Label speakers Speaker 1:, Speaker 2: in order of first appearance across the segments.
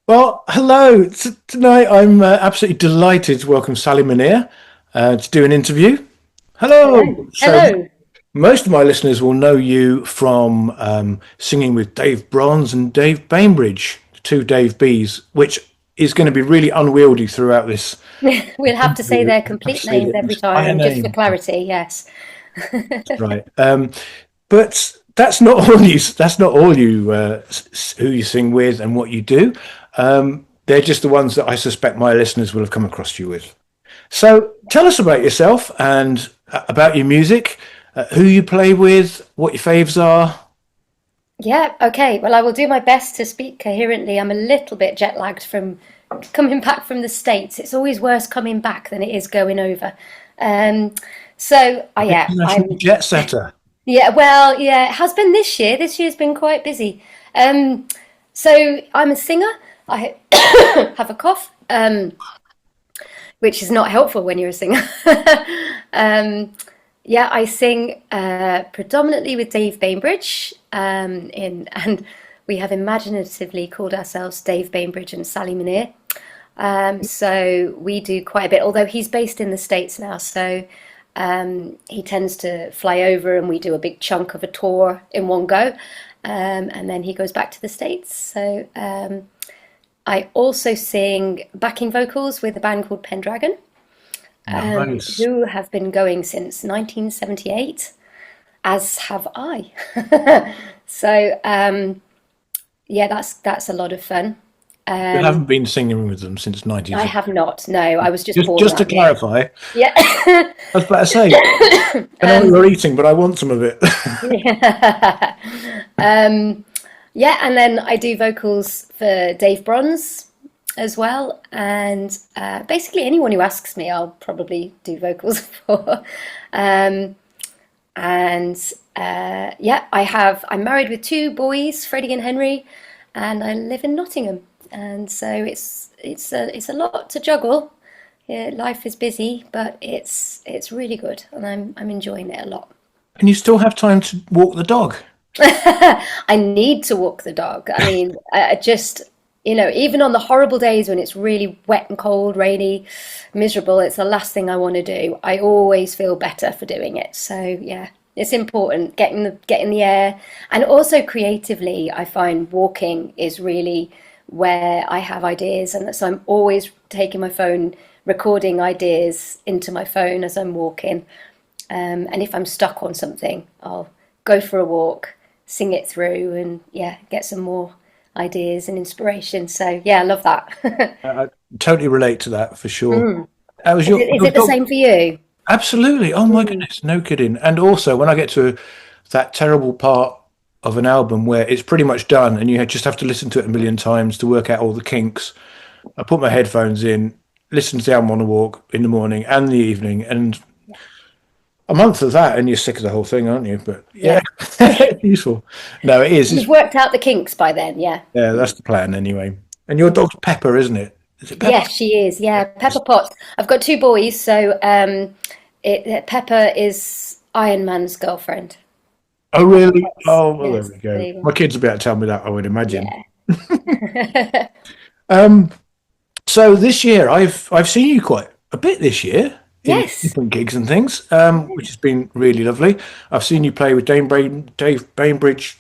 Speaker 1: Well, hello. Tonight I'm absolutely delighted to welcome Sally Minnear to do an interview. Hello.
Speaker 2: Hello.
Speaker 1: So,
Speaker 2: Hello.
Speaker 1: most of my listeners will know you from singing with Dave Bronze and Dave Bainbridge, the two Dave Bs, which is going to be really unwieldy throughout this
Speaker 2: We'll have to say
Speaker 1: interview.
Speaker 2: their
Speaker 1: I've
Speaker 2: complete
Speaker 1: said
Speaker 2: names
Speaker 1: it.
Speaker 2: every
Speaker 1: By a
Speaker 2: time, just for
Speaker 1: name.
Speaker 2: clarity, yes.
Speaker 1: Right. But that's not all you. That's not all you. Who you sing with and what you do. They're just the ones that I suspect my listeners will have come across you with. So tell us about yourself and about your music, who you play with, what your faves are.
Speaker 2: Yeah, okay. Well, I will do my best to speak coherently. I'm a little bit jet lagged from coming back from the States. It's always worse coming back than it is going over. Um, yeah,
Speaker 1: International jet setter.
Speaker 2: yeah, it has been this year. This year's been quite busy. Um, I'm a singer. I have a cough. Which is not helpful when you're a singer. um, yeah, I sing predominantly with Dave Bainbridge, and we have imaginatively called ourselves Dave Bainbridge and Sally Minnear. So we do quite a bit, although he's based in the States now, so he tends to fly over and we do a big chunk of a tour in one go, and then he goes back to the States. I also sing backing vocals with a band called Pendragon,
Speaker 1: Nice.
Speaker 2: who have been going since 1978, as have I. Yeah, that's a lot of fun.
Speaker 1: You
Speaker 2: Um,
Speaker 1: haven't been singing with them since
Speaker 2: I
Speaker 1: 1960.
Speaker 2: have not. No, I was just born
Speaker 1: Just to
Speaker 2: that year.
Speaker 1: clarify,
Speaker 2: Yeah.
Speaker 1: I was about to say, I know what
Speaker 2: um,
Speaker 1: you're eating, but I want some of it.
Speaker 2: yeah. Yeah, and then I do vocals for Dave Bronze as well, and basically anyone who asks me, I'll probably do vocals for. Um, and Yeah, I'm married with two boys, Freddie and Henry, and I live in Nottingham, and so it's a lot to juggle. Yeah, life is busy, but it's really good, and I'm enjoying it a lot.
Speaker 1: And you still have time to walk the dog.
Speaker 2: I need to walk the dog. I mean, I just, even on the horrible days when it's really wet and cold, rainy, miserable, it's the last thing I want to do. I always feel better for doing it. So yeah, it's important getting the air, and also creatively, I find walking is really where I have ideas, and so I'm always taking my phone, recording ideas into my phone as I'm walking. And if I'm stuck on something, I'll go for a walk, sing it through, and yeah, get some more ideas and inspiration. So yeah, I love that.
Speaker 1: I totally relate to that for sure.
Speaker 2: Mm.
Speaker 1: That was
Speaker 2: Is
Speaker 1: your
Speaker 2: it the
Speaker 1: dog.
Speaker 2: same for you?
Speaker 1: Absolutely. Oh my
Speaker 2: Mm.
Speaker 1: goodness, no kidding. And also, when I get to that terrible part of an album where it's pretty much done and you just have to listen to it a million times to work out all the kinks, I put my headphones in, listen to the album on a walk in the morning and the evening, and a month of that, and you're sick of the whole thing, aren't you? But yeah,
Speaker 2: Yeah.
Speaker 1: it's useful. No, it is.
Speaker 2: You've worked out the kinks by then, yeah.
Speaker 1: Yeah, that's the plan anyway. And your
Speaker 2: Mm.
Speaker 1: dog's Pepper, isn't it? Is it Pepper?
Speaker 2: Yes, she is. Yeah, Pepper Potts. I've got two boys, so Pepper is Iron Man's girlfriend.
Speaker 1: Oh,
Speaker 2: Pepper
Speaker 1: really?
Speaker 2: Potts.
Speaker 1: Oh, well, there
Speaker 2: Yes,
Speaker 1: we go.
Speaker 2: there you
Speaker 1: My
Speaker 2: go.
Speaker 1: kids will be able to tell me that, I would imagine.
Speaker 2: Yeah.
Speaker 1: Um, So this year, I've seen you quite a bit this year in
Speaker 2: Yes.
Speaker 1: different gigs and things, which has been really lovely. I've seen you play with Dave Bainbridge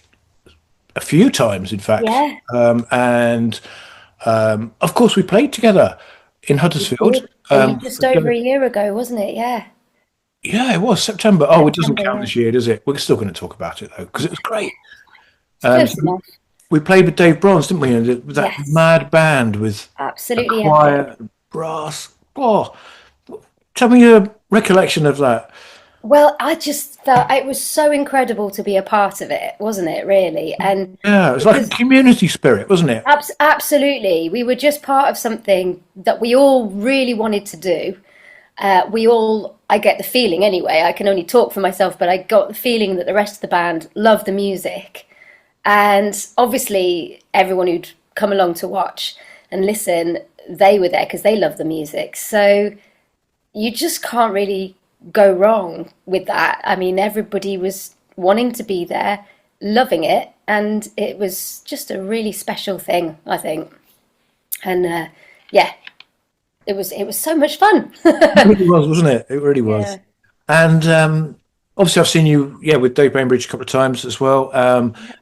Speaker 1: a few times, in fact,
Speaker 2: Yeah.
Speaker 1: and of course we played together in
Speaker 2: We
Speaker 1: Huddersfield.
Speaker 2: did. Just over
Speaker 1: For-
Speaker 2: a year ago, wasn't it? Yeah.
Speaker 1: yeah, it was September. Oh, it doesn't
Speaker 2: September,
Speaker 1: count
Speaker 2: yeah.
Speaker 1: this year, does it? We're still going to talk about it though because it was great.
Speaker 2: It's close
Speaker 1: So
Speaker 2: enough.
Speaker 1: we played with Dave Bronze, didn't we? And with that
Speaker 2: Yes.
Speaker 1: mad band with a
Speaker 2: Absolutely
Speaker 1: choir,
Speaker 2: epic.
Speaker 1: brass. Oh, tell me your recollection of that.
Speaker 2: Well, I just felt it was so incredible to be a part of it, wasn't it, really? And
Speaker 1: Yeah, it was like a
Speaker 2: because
Speaker 1: community spirit, wasn't it?
Speaker 2: absolutely, we were just part of something that we all really wanted to do. I get the feeling anyway, I can only talk for myself, but I got the feeling that the rest of the band loved the music. And obviously, everyone who'd come along to watch and listen, they were there because they love the music. So you just can't really go wrong with that. I mean, everybody was wanting to be there, loving it, and it was just a really special thing, I think. And yeah, it was so much fun.
Speaker 1: It really was, wasn't it? It really was.
Speaker 2: Yeah,
Speaker 1: And obviously, I've seen you, yeah, with Dave Bainbridge a couple of times as well.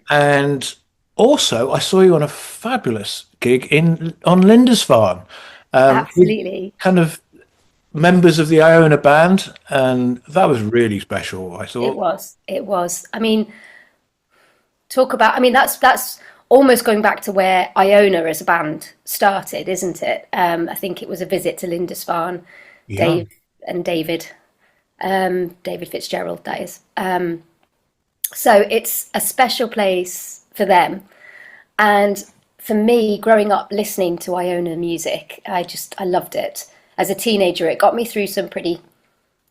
Speaker 1: And also, I saw you on a fabulous gig in on Lindisfarne, with
Speaker 2: absolutely.
Speaker 1: kind of members of the Iona band, and that was really special, I
Speaker 2: It
Speaker 1: thought.
Speaker 2: was. It was. I mean, talk about. I mean, that's almost going back to where Iona as a band started, isn't it? I think it was a visit to Lindisfarne,
Speaker 1: Yeah.
Speaker 2: Dave and David Fitzgerald, that is. So it's a special place for them. And for me, growing up listening to Iona music, I loved it. As a teenager, it got me through some pretty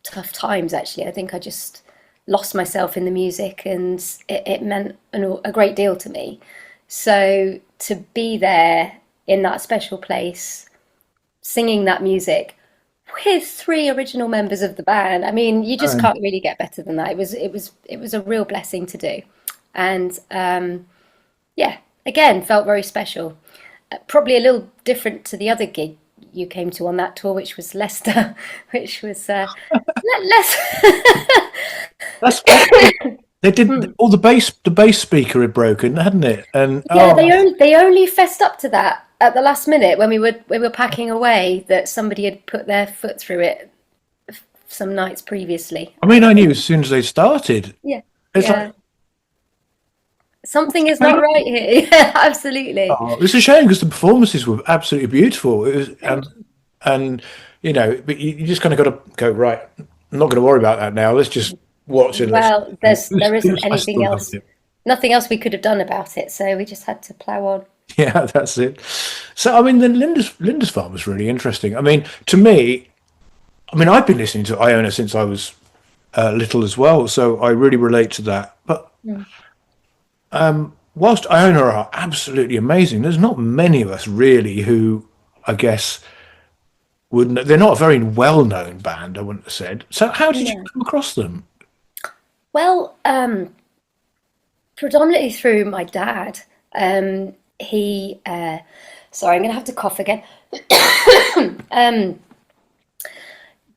Speaker 2: tough times, actually. I think I just lost myself in the music, and it meant a great deal to me. So to be there in that special place, singing that music with three original members of the band, I mean, you just
Speaker 1: Um,
Speaker 2: can't really get better than that. It was a real blessing to do, and yeah, again, felt very special. Probably a little different to the other gig you came to on that tour, which was Leicester, which was less.
Speaker 1: that's they did all the bass speaker had broken, hadn't it? And
Speaker 2: Yeah,
Speaker 1: oh,
Speaker 2: they only fessed up to that at the last minute when we were packing away that somebody had put their foot through it some nights previously.
Speaker 1: I mean, I knew as soon as they started.
Speaker 2: Yeah,
Speaker 1: It's like,
Speaker 2: yeah. Something is not right here. Yeah, absolutely.
Speaker 1: oh, it's a shame because the performances were absolutely beautiful. It was,
Speaker 2: Thank you.
Speaker 1: and but you just kind of got to go right. I'm not going to worry about that now. Let's just watch and listen.
Speaker 2: Well,
Speaker 1: And
Speaker 2: there isn't
Speaker 1: I
Speaker 2: anything
Speaker 1: still loved
Speaker 2: else,
Speaker 1: it.
Speaker 2: nothing else we could have done about it, so we just had to plow on.
Speaker 1: Yeah, that's it. So I mean, the Lindisfarne was really interesting. I mean, to me, I mean, I've been listening to Iona since I was little as well, so I really relate to that. But
Speaker 2: Mm.
Speaker 1: whilst Iona are absolutely amazing, there's not many of us really who, I guess, wouldn't. They're not a very well-known band, I wouldn't have said. So how did you
Speaker 2: No.
Speaker 1: come across them?
Speaker 2: Well, predominantly through my dad. He, sorry, I'm going to have to cough again. Um,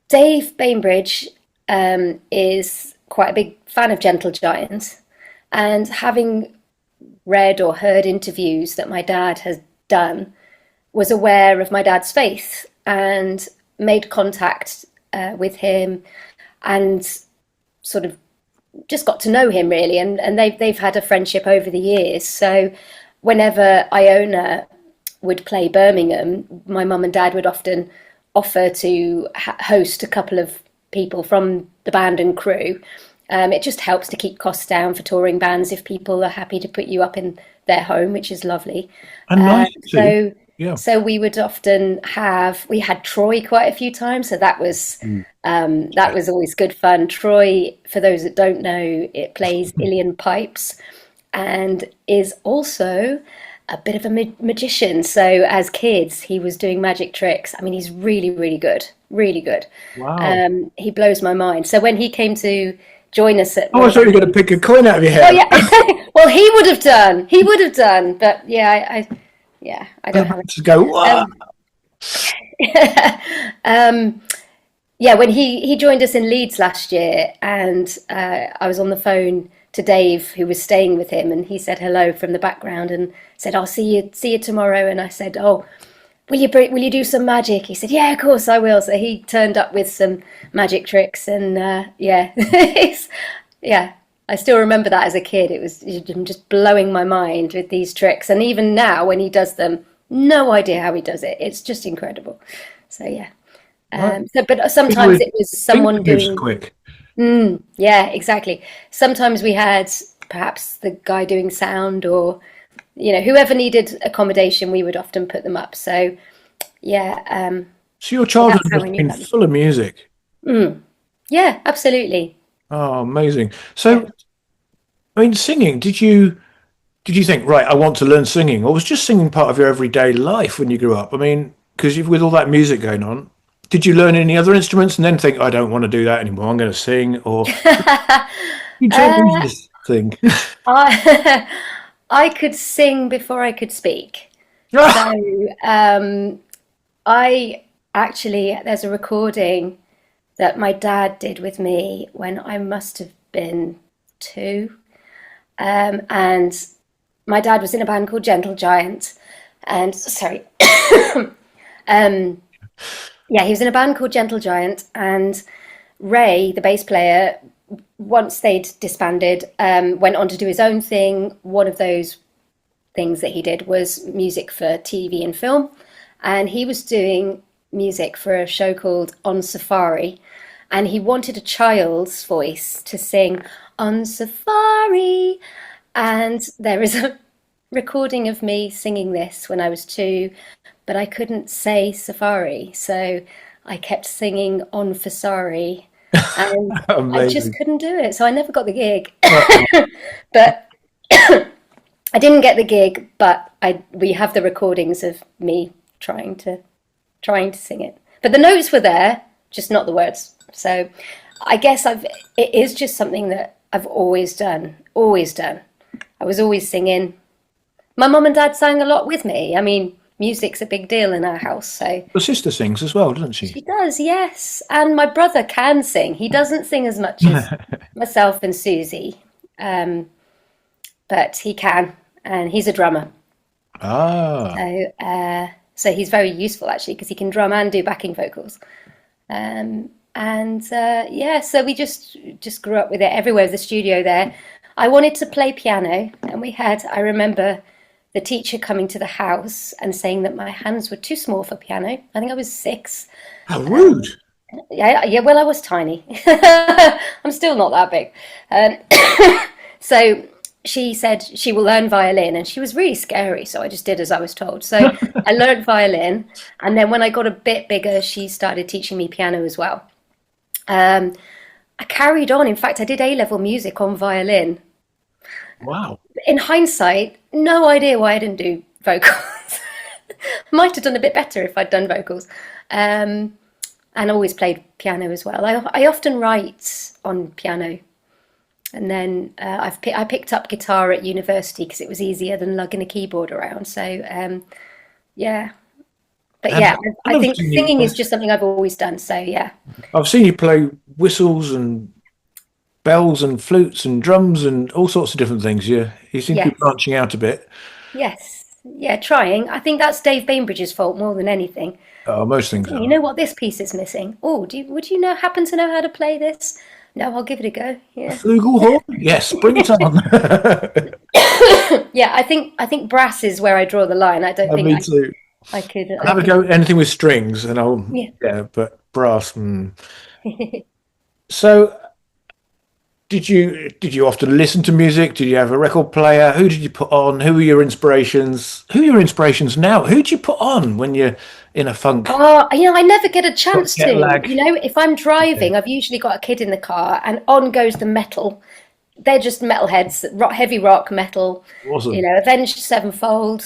Speaker 2: Dave Bainbridge is quite a big fan of Gentle Giant, and having read or heard interviews that my dad has done, was aware of my dad's faith and made contact with him, and sort of just got to know him really, and they've had a friendship over the years. So whenever Iona would play Birmingham, my mum and dad would often offer to host a couple of people from the band and crew. It just helps to keep costs down for touring bands if people are happy to put you up in their home, which is lovely.
Speaker 1: And nice too.
Speaker 2: So
Speaker 1: Yeah.
Speaker 2: so we would often we had Troy quite a few times, so that was always good fun. Troy, for those that don't know, it plays Ilian pipes and is also a bit of a magician. So as kids, he was doing magic tricks. I mean, he's really, really good, really good.
Speaker 1: Wow.
Speaker 2: He blows my mind. So when he came to join us at
Speaker 1: Oh,
Speaker 2: one
Speaker 1: I
Speaker 2: of
Speaker 1: thought
Speaker 2: our
Speaker 1: you were going to
Speaker 2: gigs,
Speaker 1: pick a coin out of your
Speaker 2: oh
Speaker 1: hair.
Speaker 2: yeah, well he would have done, but yeah, yeah, I
Speaker 1: I
Speaker 2: don't
Speaker 1: was
Speaker 2: have
Speaker 1: about to go, wow.
Speaker 2: it. Yeah, when he joined us in Leeds last year, and I was on the phone to Dave, who was staying with him, and he said hello from the background and said, "I'll see you tomorrow." And I said, "Oh, will you do some magic?" He said, "Yeah, of course I will." So he turned up with some magic tricks, and yeah, yeah, I still remember that as a kid. It was just blowing my mind with these tricks, and even now when he does them, no idea how he does it. It's just incredible. So yeah.
Speaker 1: Right.
Speaker 2: But
Speaker 1: Finger,
Speaker 2: sometimes it was
Speaker 1: finger
Speaker 2: someone
Speaker 1: moves
Speaker 2: doing,
Speaker 1: quick.
Speaker 2: yeah, exactly. Sometimes we had perhaps the guy doing sound, or whoever needed accommodation, we would often put them up. So yeah,
Speaker 1: So your
Speaker 2: so
Speaker 1: childhood
Speaker 2: that's how
Speaker 1: must
Speaker 2: we
Speaker 1: have
Speaker 2: knew
Speaker 1: been
Speaker 2: about them.
Speaker 1: full of music.
Speaker 2: Yeah, absolutely.
Speaker 1: Oh, amazing.
Speaker 2: Yeah.
Speaker 1: So, I mean, singing, did you think, right, I want to learn singing, or was just singing part of your everyday life when you grew up? I mean, because with all that music going on, did you learn any other instruments and then think, I don't want to do that anymore, I'm going to sing, or you jump into this thing?
Speaker 2: I I could sing before I could speak. So I actually, there's a recording that my dad did with me when I must have been two. And my dad was in a band called Gentle Giant. And sorry, um, yeah, he was in a band called Gentle Giant. And Ray, the bass player, once they'd disbanded, went on to do his own thing. One of those things that he did was music for TV and film. And he was doing music for a show called On Safari. And he wanted a child's voice to sing On Safari. And there is a recording of me singing this when I was two, but I couldn't say safari. So I kept singing On for Sorry. And I just
Speaker 1: Amazing.
Speaker 2: couldn't do it. So I never got the gig.
Speaker 1: Oh,
Speaker 2: But I didn't get the gig, but I we have the recordings of me trying to sing it. But the notes were there, just not the words. So I guess it is just something that I've always done, always done. I was always singing. My mum and dad sang a lot with me. I mean, music's a big deal in our house, so
Speaker 1: your sister sings as well, doesn't she?
Speaker 2: she does, yes. And my brother can sing. He doesn't sing as much as myself and Susie, um, but he can, and he's a drummer.
Speaker 1: Ah,
Speaker 2: So he's very useful actually because he can drum and do backing vocals. And yeah, so we just grew up with it everywhere. The studio there. I wanted to play piano, and I remember the teacher coming to the house and saying that my hands were too small for piano. I think I was 6.
Speaker 1: how rude.
Speaker 2: Yeah, yeah. Well, I was tiny. I'm still not that big. So she said she will learn violin, and she was really scary. So I just did as I was told. So I learned violin, and then when I got a bit bigger, she started teaching me piano as well. Um, I carried on. In fact, I did A-level music on violin.
Speaker 1: Wow.
Speaker 2: In hindsight, no idea why I didn't do vocals. Might have done a bit better if I'd done vocals. And always played piano as well. I often write on piano. And then I picked up guitar at university because it was easier than lugging a keyboard around. So yeah, but
Speaker 1: And
Speaker 2: yeah, I
Speaker 1: I've
Speaker 2: think
Speaker 1: seen
Speaker 2: singing
Speaker 1: you,
Speaker 2: is just something I've always done. So yeah,
Speaker 1: I've seen you play whistles and bells and flutes and drums and all sorts of different things. You seem to be
Speaker 2: yes,
Speaker 1: branching out a bit.
Speaker 2: yes, yeah, trying. I think that's Dave Bainbridge's fault more than anything.
Speaker 1: Most things
Speaker 2: You
Speaker 1: are.
Speaker 2: know what this piece is missing? Oh, would you know happen to know how to play this? No, I'll give it a go.
Speaker 1: A
Speaker 2: Yeah.
Speaker 1: flugelhorn? Yes, bring it on.
Speaker 2: Yeah, I think brass is where I draw the line. I don't think
Speaker 1: Me too.
Speaker 2: I could
Speaker 1: I'll
Speaker 2: I
Speaker 1: have a
Speaker 2: could
Speaker 1: go at anything with strings, and
Speaker 2: yeah.
Speaker 1: yeah, but brass. So, did you often listen to music? Did you have a record player? Who did you put on? Who were your inspirations? Who are your inspirations now? Who do you put on when you're in a funk,
Speaker 2: Oh, I never get a
Speaker 1: got
Speaker 2: chance to.
Speaker 1: jet lag?
Speaker 2: If I'm
Speaker 1: Yeah,
Speaker 2: driving, I've usually got a kid in the car, and on goes the metal. They're just metalheads, heavy rock metal.
Speaker 1: awesome.
Speaker 2: Avenged Sevenfold,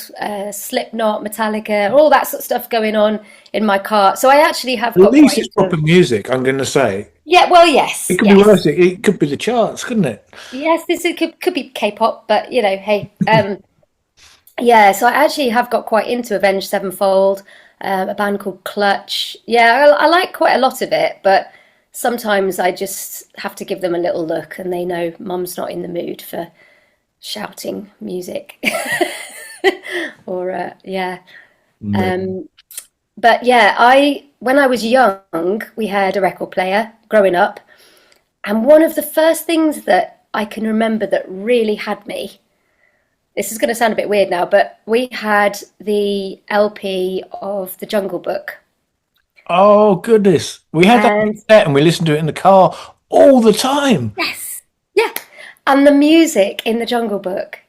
Speaker 2: Slipknot, Metallica, all that sort of stuff going on in my car. So I actually have
Speaker 1: At
Speaker 2: got
Speaker 1: least
Speaker 2: quite
Speaker 1: it's
Speaker 2: into.
Speaker 1: proper music. I'm going to say
Speaker 2: Yeah, well,
Speaker 1: it
Speaker 2: yes,
Speaker 1: could be
Speaker 2: yes,
Speaker 1: worse. It could be the charts, couldn't it?
Speaker 2: yes. This it could be K-pop, but hey, yeah. So I actually have got quite into Avenged Sevenfold, a band called Clutch. Yeah, I like quite a lot of it, but sometimes I just have to give them a little look, and they know Mum's not in the mood for shouting music. Or yeah.
Speaker 1: No.
Speaker 2: Um, but yeah, I when I was young, we had a record player growing up, and one of the first things that I can remember that really had me. This is going to sound a bit weird now, but we had the LP of The Jungle Book,
Speaker 1: Oh goodness, we had that
Speaker 2: and
Speaker 1: cassette and we listened to it in the car all the time.
Speaker 2: yes, yeah, and the music in The Jungle Book.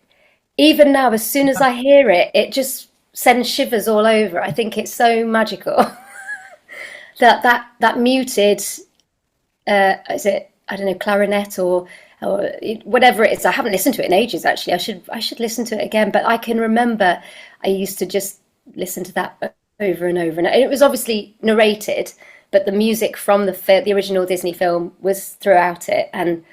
Speaker 2: Even now, as soon as I hear it, it just sends shivers all over. I think it's so magical. That muted, is it, I don't know, clarinet or whatever it is. I haven't listened to it in ages actually. I should listen to it again, but I can remember I used to just listen to that over and over, and it was obviously narrated, but the music from the original Disney film was throughout it, and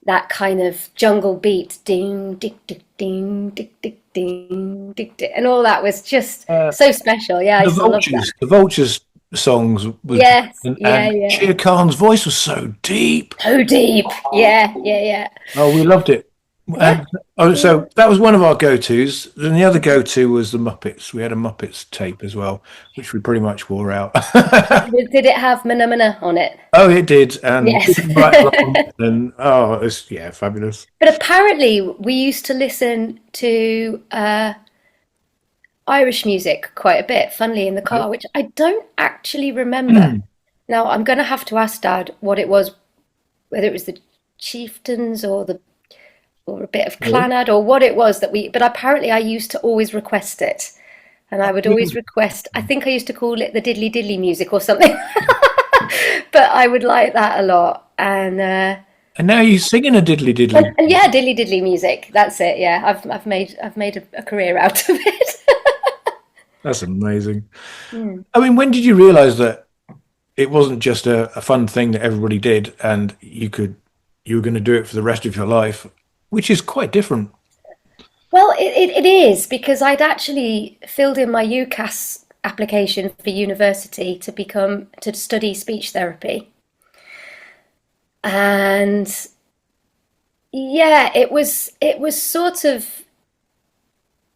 Speaker 2: that kind of jungle beat, ding, dick, dick, ding, dick, dick, ding, dick, dick, and all that was just
Speaker 1: Uh,
Speaker 2: so special. Yeah, I
Speaker 1: the
Speaker 2: used to love that.
Speaker 1: Vultures songs was,
Speaker 2: Yes, yeah,
Speaker 1: and
Speaker 2: yeah.
Speaker 1: Shere Khan's voice was so deep.
Speaker 2: So deep. Yeah, yeah, yeah.
Speaker 1: Oh, we loved it.
Speaker 2: Yeah.
Speaker 1: And so that was one of our go-tos. Then the other go-to was the Muppets. We had a Muppets tape as well, which we pretty much wore out.
Speaker 2: Did it have Mana Mana on it?
Speaker 1: Oh, it did, and
Speaker 2: Yes.
Speaker 1: right along, and oh, it's yeah, fabulous.
Speaker 2: But apparently, we used to listen to Irish music quite a bit, funnily, in the car, which I don't actually remember. Now, I'm going to have to ask Dad what it was, whether it was the Chieftains or a bit of Clannad or what it was that we. But apparently, I used to always request it, and I would always request. I think I used to call it the diddly diddly music or something, but I would like that a lot.
Speaker 1: And now you're singing a diddly diddly.
Speaker 2: And yeah, diddly diddly music. That's it. Yeah, I've made a career out of it.
Speaker 1: That's amazing. I mean, when did you realise that it wasn't just a fun thing that everybody did, and you were going to do it for the rest of your life, which is quite different.
Speaker 2: Well, it is because I'd actually filled in my UCAS application for university to study speech therapy, and yeah, it was sort of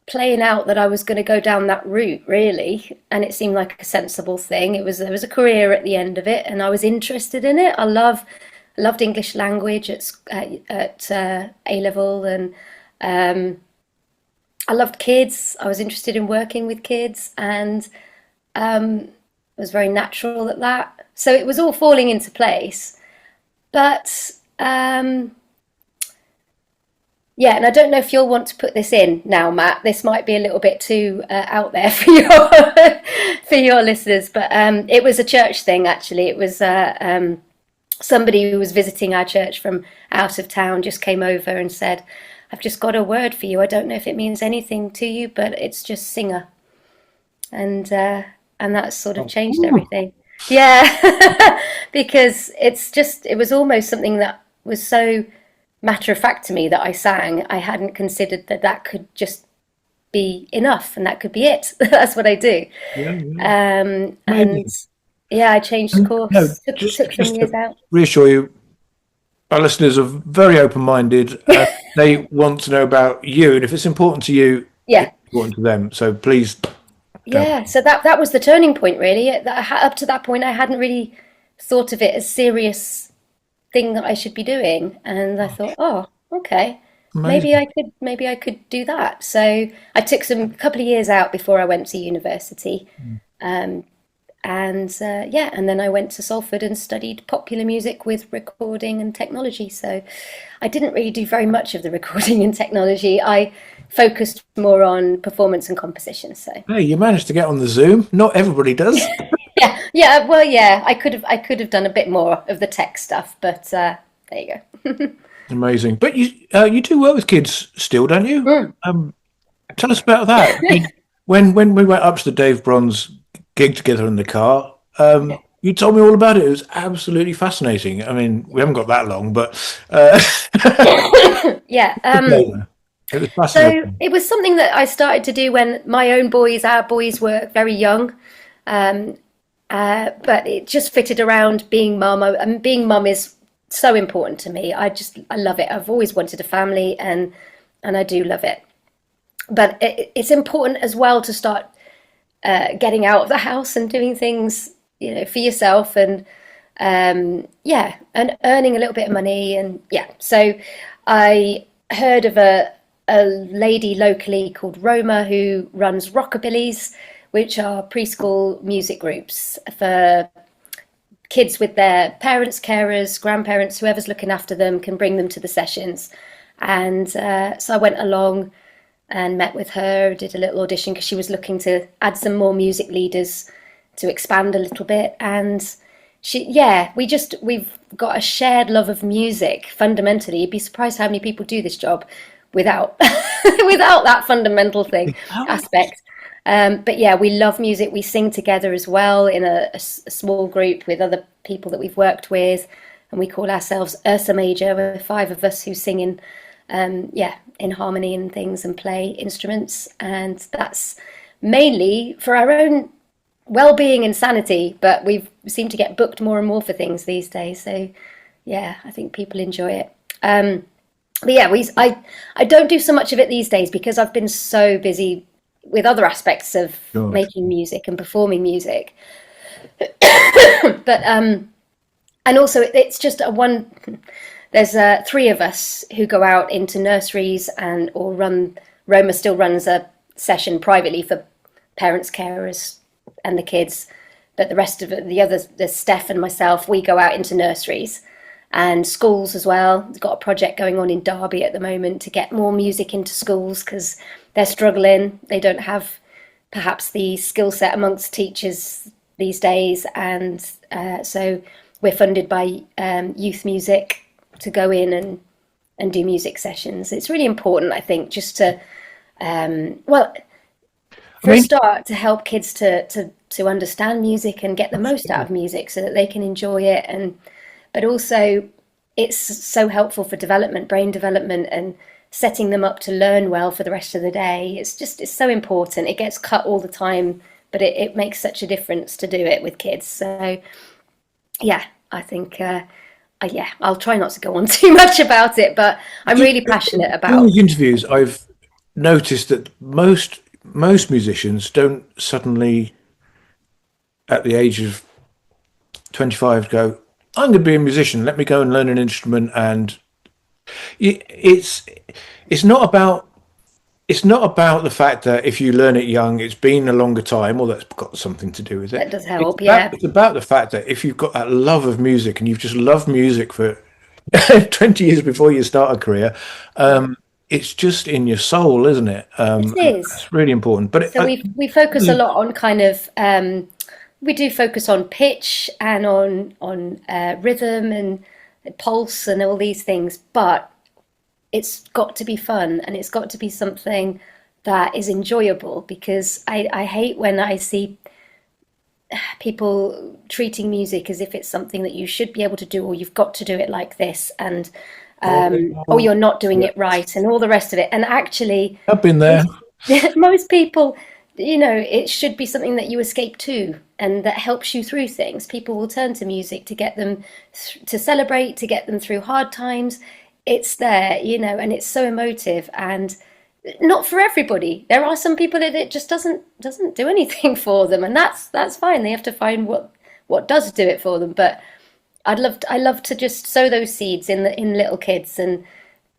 Speaker 2: playing out that I was going to go down that route, really, and it seemed like a sensible thing. There was a career at the end of it, and I was interested in it. I loved English language at A level, and I loved kids. I was interested in working with kids, and it was very natural at that. So it was all falling into place. But yeah, and I don't know if you'll want to put this in now, Matt. This might be a little bit too out there for your for your listeners, but it was a church thing actually. It was somebody who was visiting our church from out of town just came over and said, "I've just got a word for you. I don't know if it means anything to you, but it's just singer," and that sort of changed everything. Yeah, because it was almost something that was so matter of fact to me that I sang. I hadn't considered that could just be enough and that could be it. That's what I do.
Speaker 1: Yeah, yeah.
Speaker 2: And
Speaker 1: Amazing.
Speaker 2: yeah, I changed
Speaker 1: No,
Speaker 2: course, took some
Speaker 1: just
Speaker 2: years
Speaker 1: to
Speaker 2: out.
Speaker 1: reassure you, our listeners are very open-minded. They want to know about you, and if it's important to you, it's
Speaker 2: Yeah,
Speaker 1: important to them. So please don't.
Speaker 2: yeah. So that was the turning point, really. Up to that point, I hadn't really thought of it as serious thing that I should be doing, and I thought, oh, okay,
Speaker 1: Amazing.
Speaker 2: maybe I could do that. So I took some couple of years out before I went to university, um, and yeah, and then I went to Salford and studied popular music with recording and technology. So I didn't really do very much of the recording and technology. I focused more on performance and composition. So
Speaker 1: Hey, you managed to get on the Zoom. Not everybody does.
Speaker 2: yeah, yeah. Well, yeah, I could have done a bit more of the tech stuff, but there you go.
Speaker 1: Amazing. But you do work with kids still, don't you? Tell us about that. I mean, when we went up to the Dave Bronze gig together in the car, you told me all about it. It was absolutely fascinating. I mean, we haven't got that long, but
Speaker 2: Yeah.
Speaker 1: it was
Speaker 2: So
Speaker 1: fascinating.
Speaker 2: it was something that I started to do when our boys were very young. Um, but it just fitted around being mum, and being mum is so important to me. I love it. I've always wanted a family, and I do love it. But it's important as well to start getting out of the house and doing things, for yourself, and yeah, and earning a little bit of money, and yeah. So I heard of a lady locally called Roma who runs Rockabillys, which are preschool music groups for kids with their parents, carers, grandparents, whoever's looking after them can bring them to the sessions. And so I went along and met with her, did a little audition because she was looking to add some more music leaders to expand a little bit. And we've got a shared love of music. Fundamentally, you'd be surprised how many people do this job without without that fundamental thing aspect. But yeah, we love music. We sing together as well in a small group with other people that we've worked with, and we call ourselves Ursa Major. We're five of us who sing in, in harmony and things and play instruments, and that's mainly for our own well-being and sanity. But we seem to get booked more and more for things these days, so yeah, I think people enjoy it. But yeah, I don't do so much of it these days because I've been so busy with other aspects of
Speaker 1: Gosh.
Speaker 2: making music and performing music. But and also it's just a one. There's three of us who go out into nurseries and or run. Roma still runs a session privately for parents, carers, and the kids. But the rest of the others, there's Steph and myself. We go out into nurseries and schools as well. We've got a project going on in Derby at the moment to get more music into schools because they're struggling. They don't have perhaps the skill set amongst teachers these days, and so we're funded by Youth Music to go in and do music sessions. It's really important, I think, just to for a start, to help kids to understand music and get the most out of music so that they can enjoy it, and but also it's so helpful for development, brain development, and setting them up to learn well for the rest of the day. It's so important. It gets cut all the time, but it makes such a difference to do it with kids. So yeah, I think I'll try not to go on too much about it, but I'm really passionate
Speaker 1: In
Speaker 2: about.
Speaker 1: these interviews, I've noticed that most musicians don't suddenly, at the age of 25, go, I'm going to be a musician. Let me go and learn an instrument. And it's it's not about the fact that if you learn it young, it's been a longer time, or that's got something to do with it.
Speaker 2: That does help, yeah.
Speaker 1: It's about the fact that if you've got that love of music and you've just loved music for 20 years before you start a career, it's just in your soul, isn't it?
Speaker 2: It
Speaker 1: And
Speaker 2: is.
Speaker 1: that's really important. But
Speaker 2: So we focus a lot on kind of we do focus on pitch and on rhythm and pulse and all these things, but it's got to be fun and it's got to be something that is enjoyable because I hate when I see people treating music as if it's something that you should be able to do or you've got to do it like this and or you're not doing it right and all the rest of it. And actually,
Speaker 1: I've been there.
Speaker 2: most people, it should be something that you escape to and that helps you through things. People will turn to music to get them to celebrate, to get them through hard times. It's there, and it's so emotive and not for everybody. There are some people that it just doesn't do anything for them, and that's fine. They have to find what does do it for them. But I love to just sow those seeds in little kids and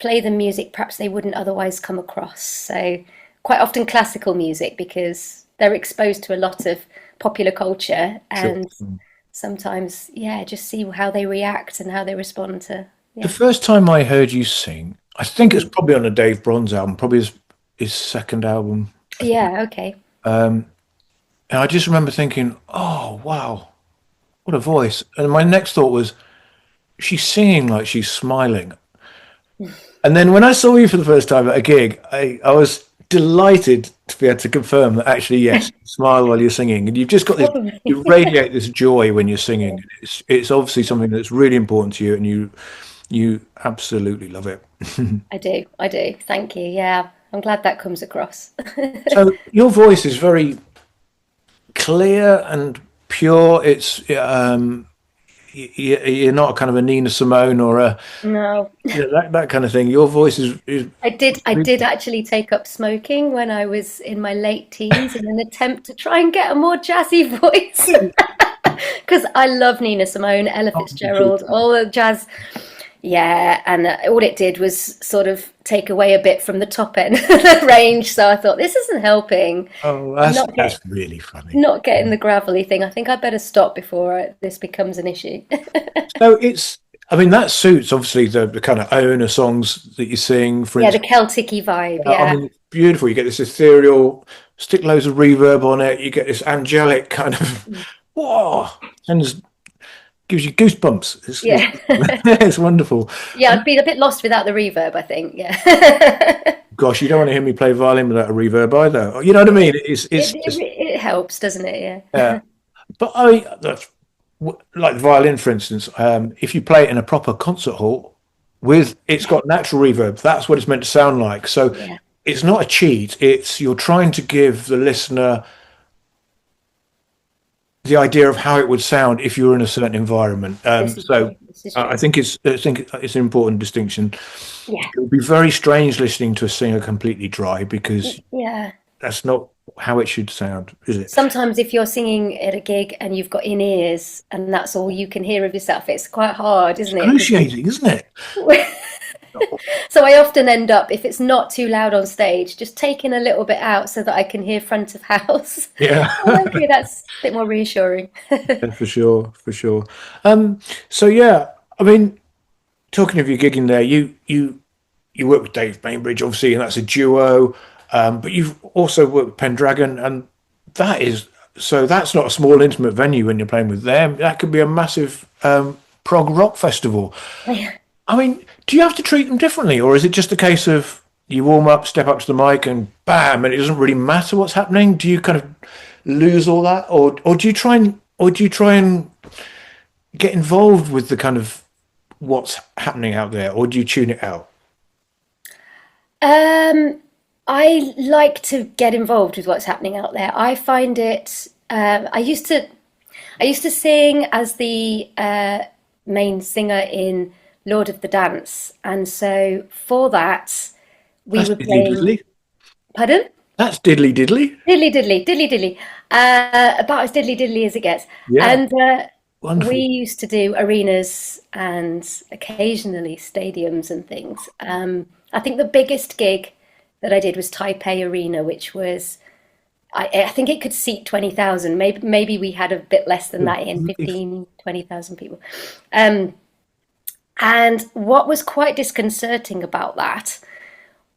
Speaker 2: play them music perhaps they wouldn't otherwise come across. So quite often classical music because they're exposed to a lot of popular culture
Speaker 1: Sure.
Speaker 2: and sometimes just see how they react and how they respond to
Speaker 1: The
Speaker 2: yeah.
Speaker 1: first time I heard you sing, I think it's
Speaker 2: Mm.
Speaker 1: probably on a Dave Bronze album, probably his second album.
Speaker 2: Yeah, okay.
Speaker 1: And I just remember thinking, oh, wow, what a voice. And my next thought was, she's singing like she's smiling. And then when I saw you for the first time at a gig, I was delighted to be able to confirm that actually, yes, smile while you're singing. And you've just got this,
Speaker 2: Probably.
Speaker 1: you radiate this joy when you're singing. It's obviously something that's really important to you and you absolutely love it.
Speaker 2: I do. Thank you. Yeah, I'm glad that comes across.
Speaker 1: So your voice is very clear and pure. You're not a kind of a Nina Simone or a
Speaker 2: No,
Speaker 1: that kind of thing. Your voice is
Speaker 2: I did actually take up smoking when I was in my late teens in an attempt to try and get a more jazzy voice. Because I love Nina Simone, Ella Fitzgerald, all the jazz. Yeah, and all it did was sort of take away a bit from the top end of the range. So I thought, this isn't helping.
Speaker 1: oh,
Speaker 2: I'm not
Speaker 1: that's really funny.
Speaker 2: not getting the gravelly thing. I think I better stop before this becomes an issue.
Speaker 1: So I mean, that suits obviously the kind of Iona songs that you sing. For
Speaker 2: Yeah, the
Speaker 1: instance,
Speaker 2: Celtic-y vibe.
Speaker 1: I
Speaker 2: Yeah.
Speaker 1: mean, it's beautiful. You get this ethereal, stick loads of reverb on it. You get this angelic kind of whoa, and gives you goosebumps.
Speaker 2: Yeah.
Speaker 1: It's wonderful.
Speaker 2: Yeah, I'd be a bit lost without the reverb, I think. Yeah.
Speaker 1: Gosh, you don't want to hear me play violin without a reverb either. You know what I mean? It's just
Speaker 2: It helps, doesn't it?
Speaker 1: yeah.
Speaker 2: Yeah.
Speaker 1: But like the violin, for instance, if you play it in a proper concert hall with it's got natural reverb, that's what it's meant to sound like. So
Speaker 2: Yeah,
Speaker 1: it's not a cheat. It's you're trying to give the listener the idea of how it would sound if you were in a certain environment.
Speaker 2: this is
Speaker 1: So
Speaker 2: true. This is
Speaker 1: I
Speaker 2: true.
Speaker 1: think it's an important distinction.
Speaker 2: Yeah,
Speaker 1: It would be very strange listening to a singer completely dry because
Speaker 2: yeah.
Speaker 1: that's not how it should sound, is it?
Speaker 2: Sometimes if you're singing at a gig and you've got in ears and that's all you can hear of yourself, it's quite hard, isn't it?
Speaker 1: Excruciating, isn't it?
Speaker 2: So I often end up, if it's not too loud on stage, just taking a little bit out so that I can hear front of house.
Speaker 1: Yeah.
Speaker 2: Oh, okay, that's a bit more reassuring.
Speaker 1: Yeah, for sure, for sure. So yeah, I mean, talking of your gigging there, you work with Dave Bainbridge, obviously, and that's a duo. But you've also worked with Pendragon, and that is so that's not a small intimate venue when you're playing with them. That could be a massive prog rock festival. I mean, do you have to treat them differently, or is it just a case of you warm up, step up to the mic, and bam, and it doesn't really matter what's happening? Do you kind of lose all that, or do you try and get involved with the kind of what's happening out there, or do you tune it out?
Speaker 2: Um, I like to get involved with what's happening out there. I find it. I used to sing as the main singer in Lord of the Dance, and so for that we
Speaker 1: That's
Speaker 2: were
Speaker 1: diddly
Speaker 2: playing.
Speaker 1: diddly.
Speaker 2: Pardon?
Speaker 1: That's diddly diddly.
Speaker 2: Diddly diddly, diddly diddly. About as diddly diddly as it gets.
Speaker 1: Yeah,
Speaker 2: And we
Speaker 1: wonderful.
Speaker 2: used to do arenas and occasionally stadiums and things. I think the biggest gig that I did was Taipei Arena, which was, I think it could seat 20,000. Maybe we had a bit less than that in
Speaker 1: If
Speaker 2: 15, 20,000 people. Um, and what was quite disconcerting about that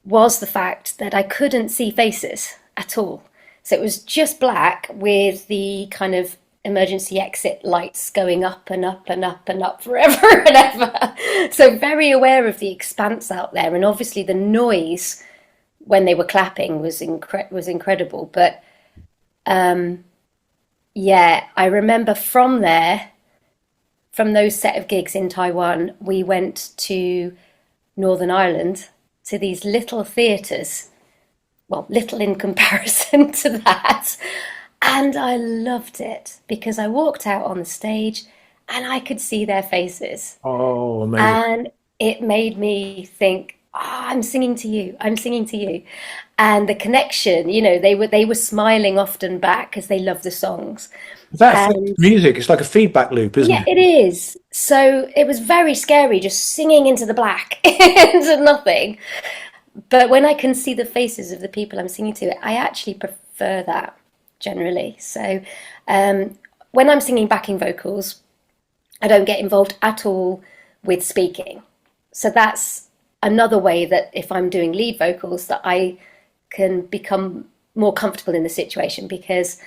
Speaker 2: was the fact that I couldn't see faces at all. So it was just black with the kind of emergency exit lights going up and up and up and up forever and ever. So very aware of the expanse out there, and obviously the noise when they were clapping was incredible. But yeah, I remember from there, from those set of gigs in Taiwan, we went to Northern Ireland to these little theatres, well, little in comparison to that. And I loved it because I walked out on the stage and I could see their faces.
Speaker 1: oh, amazing.
Speaker 2: And it made me think, oh, I'm singing to you, I'm singing to you. And the connection, they were smiling often back because they love the songs.
Speaker 1: That affects
Speaker 2: And
Speaker 1: music. It's like a feedback loop, isn't
Speaker 2: yeah,
Speaker 1: it?
Speaker 2: it is. So it was very scary just singing into the black, into nothing. But when I can see the faces of the people I'm singing to, I actually prefer that generally. So when I'm singing backing vocals, I don't get involved at all with speaking. So that's another way that if I'm doing lead vocals, that I can become more comfortable in the situation because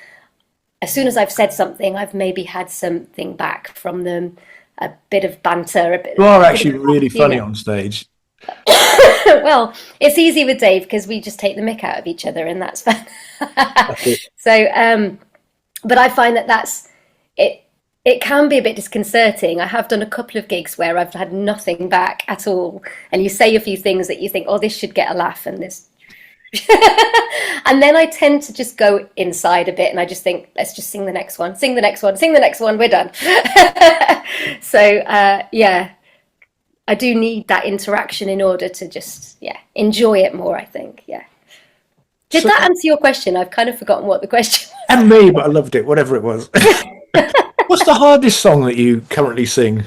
Speaker 2: as soon as I've said something, I've maybe had something back from them, a bit of banter,
Speaker 1: You are
Speaker 2: a bit
Speaker 1: actually
Speaker 2: of
Speaker 1: really funny
Speaker 2: humor.
Speaker 1: on stage.
Speaker 2: Well, it's easy with Dave because we just take the mick out of each other, and that's fun.
Speaker 1: That's it.
Speaker 2: So, but I find that that's it. It can be a bit disconcerting. I have done a couple of gigs where I've had nothing back at all, and you say a few things that you think, "Oh, this should get a laugh," and this, and then I tend to just go inside a bit, and I just think, "Let's just sing the next one, sing the next one, sing the next one. We're done." So, yeah, I do need that interaction in order to just, yeah, enjoy it more, I think. Yeah. Did
Speaker 1: So,
Speaker 2: that answer your question? I've kind of forgotten what the question
Speaker 1: and me, but I loved it, whatever it was. What's the hardest song that you currently sing?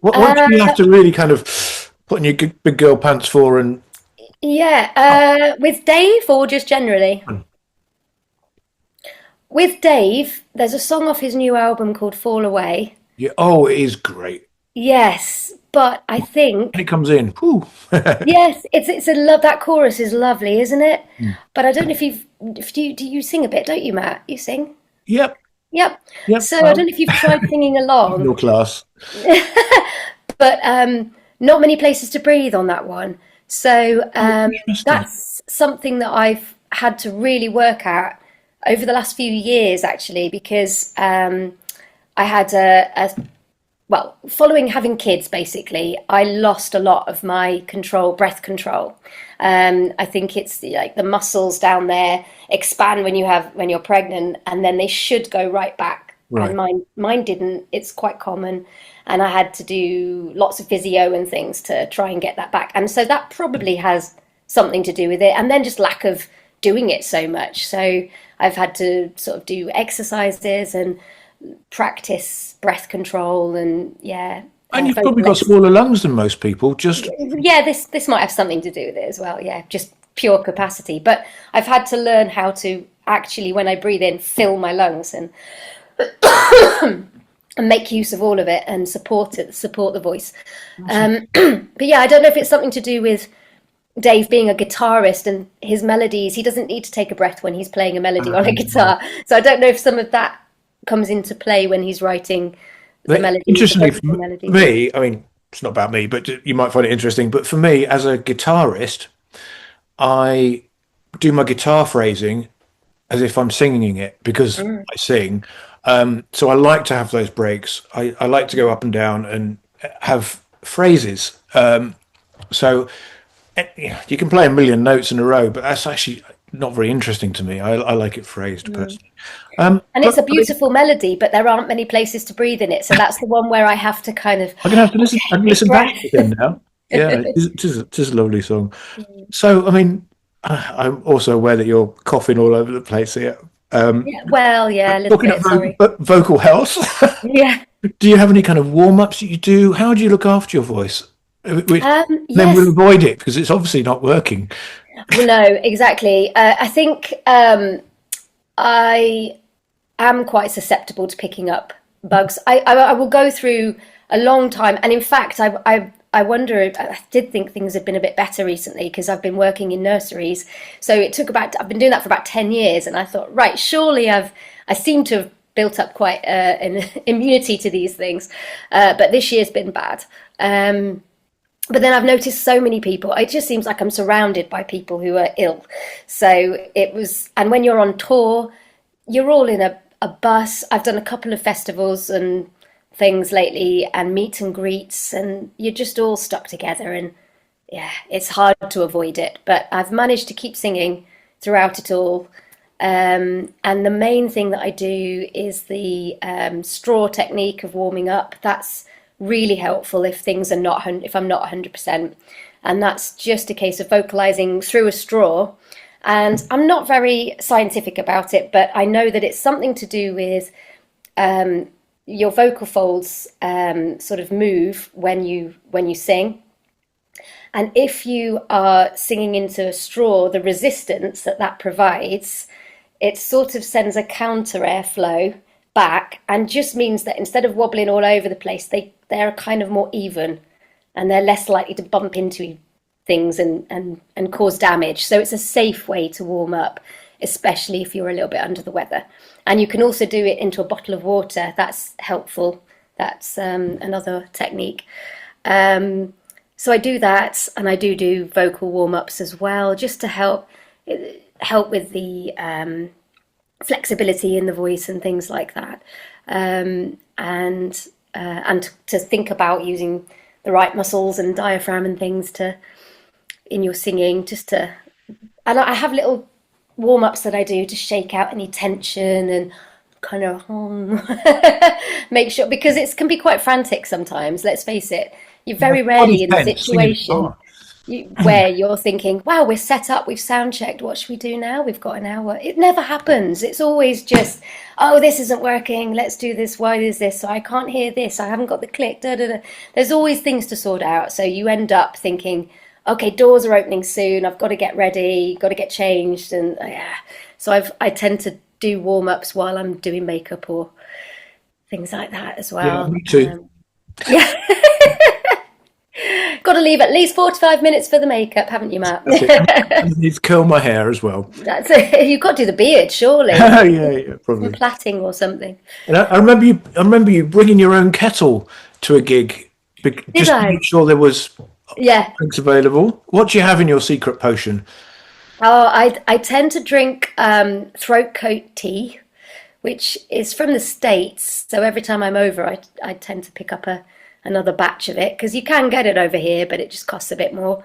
Speaker 1: What do
Speaker 2: was.
Speaker 1: you have to really kind of put in your big girl pants for? And
Speaker 2: Yeah, with Dave or just generally?
Speaker 1: oh,
Speaker 2: With Dave, there's a song off his new album called Fall Away.
Speaker 1: yeah, oh, it is great.
Speaker 2: Yes, but I
Speaker 1: And it
Speaker 2: think
Speaker 1: comes in. Whew.
Speaker 2: yes, it's a love that chorus is lovely, isn't it? But I don't know if you do you sing a bit, don't you, Matt? You sing?
Speaker 1: Yep,
Speaker 2: Yep.
Speaker 1: yep.
Speaker 2: So I don't know if you've tried singing along,
Speaker 1: Your class.
Speaker 2: but not many places to breathe on that one. So
Speaker 1: Oh, interesting.
Speaker 2: that's something that I've had to really work at over the last few years, actually, because I had well, following having kids, basically, I lost a lot of my breath control. I think it's like the muscles down there expand when you're pregnant, and then they should go right back. And
Speaker 1: Right.
Speaker 2: mine didn't. It's quite common, and I had to do lots of physio and things to try and get that back. And so that probably has something to do with it. And then just lack of doing it so much. So I've had to sort of do exercises and practice breath control and
Speaker 1: And you've probably
Speaker 2: vocal
Speaker 1: got smaller lungs than most people. Just
Speaker 2: yeah, this might have something to do with it as well. Yeah, just pure capacity. But I've had to learn how to actually, when I breathe in, fill my lungs and make use of all of it and support the voice. But yeah, I don't know if it's something to do with Dave being a guitarist and his melodies. He doesn't need to take a breath when he's playing a melody on a guitar. So I don't know if some of that comes into play when he's writing the melodies.
Speaker 1: interestingly,
Speaker 2: The
Speaker 1: for
Speaker 2: melodies.
Speaker 1: me, I mean, it's not about me, but you might find it interesting. But for me, as a guitarist, I do my guitar phrasing as if I'm singing it because I sing. So I like to have those breaks. I like to go up and down and have phrases. So you can play a million notes in a row, but that's actually not very interesting to me. I like it phrased personally.
Speaker 2: And it's a beautiful melody, but there aren't many places to breathe in it. So that's the one where I have to kind of
Speaker 1: I'm gonna have to listen. I can
Speaker 2: deep
Speaker 1: listen back
Speaker 2: breath.
Speaker 1: again now. Yeah, it is a lovely song. So, I mean, I'm also aware that you're coughing all over the place here.
Speaker 2: Yeah, well, yeah, a little
Speaker 1: Talking of
Speaker 2: bit, sorry.
Speaker 1: vocal health,
Speaker 2: Yeah.
Speaker 1: do you have any kind of warm ups that you do? How do you look after your voice? Then we'll
Speaker 2: Yes.
Speaker 1: avoid it because it's obviously not working.
Speaker 2: Well, no, exactly. I think I am quite susceptible to picking up bugs. I will go through a long time, and in fact, I wonder. I did think things had been a bit better recently because I've been working in nurseries. So I've been doing that for about 10 years, and I thought, right, surely I seem to have built up quite an immunity to these things, but this year's been bad. But then I've noticed so many people. It just seems like I'm surrounded by people who are ill. So and when you're on tour, you're all in a bus. I've done a couple of festivals and things lately and meet and greets, and you're just all stuck together. And yeah, it's hard to avoid it. But I've managed to keep singing throughout it all. And the main thing that I do is the straw technique of warming up. That's really helpful if things are not, if I'm not 100%. And that's just a case of vocalizing through a straw. And I'm not very scientific about it, but I know that it's something to do with your vocal folds sort of move when you sing. And if you are singing into a straw, the resistance that provides, it sort of sends a counter airflow back and just means that instead of wobbling all over the place, they're kind of more even and they're less likely to bump into things and cause damage. So it's a safe way to warm up, especially if you're a little bit under the weather. And you can also do it into a bottle of water. That's helpful. That's another technique. So I do that, and I do vocal warm-ups as well, just to help with the flexibility in the voice and things like that, and to think about using the right muscles and diaphragm and things in your singing, and I have little warm-ups that I do to shake out any tension and kind of make sure, because it can be quite frantic sometimes, let's face it. You're very rarely in a situation where you're thinking, wow, we're set up, we've sound checked, what should we do now? We've got an hour. It never happens. It's always just, oh, this isn't working, let's do this, why is this? So I can't hear this, I haven't got the click, da da da. There's always things to sort out. So you end up thinking, okay, doors are opening soon, I've got to get ready, got to get changed. And yeah, so I tend to do warm-ups while I'm doing makeup or things like that as well.
Speaker 1: Yeah, me too.
Speaker 2: Yeah. Got to leave at least 45 minutes for the makeup, haven't you, Matt?
Speaker 1: I need to curl my hair as well.
Speaker 2: That's it. You've got to do the beard, surely.
Speaker 1: Yeah, probably.
Speaker 2: Some plaiting or something.
Speaker 1: And I remember you bringing your own kettle to a gig, just to make sure there was drinks available. What do you have in your secret potion?
Speaker 2: Oh, I tend to drink throat coat tea, which is from the States. So every time I'm over, I tend to pick up another batch of it because you can get it over here, but it just costs a bit more.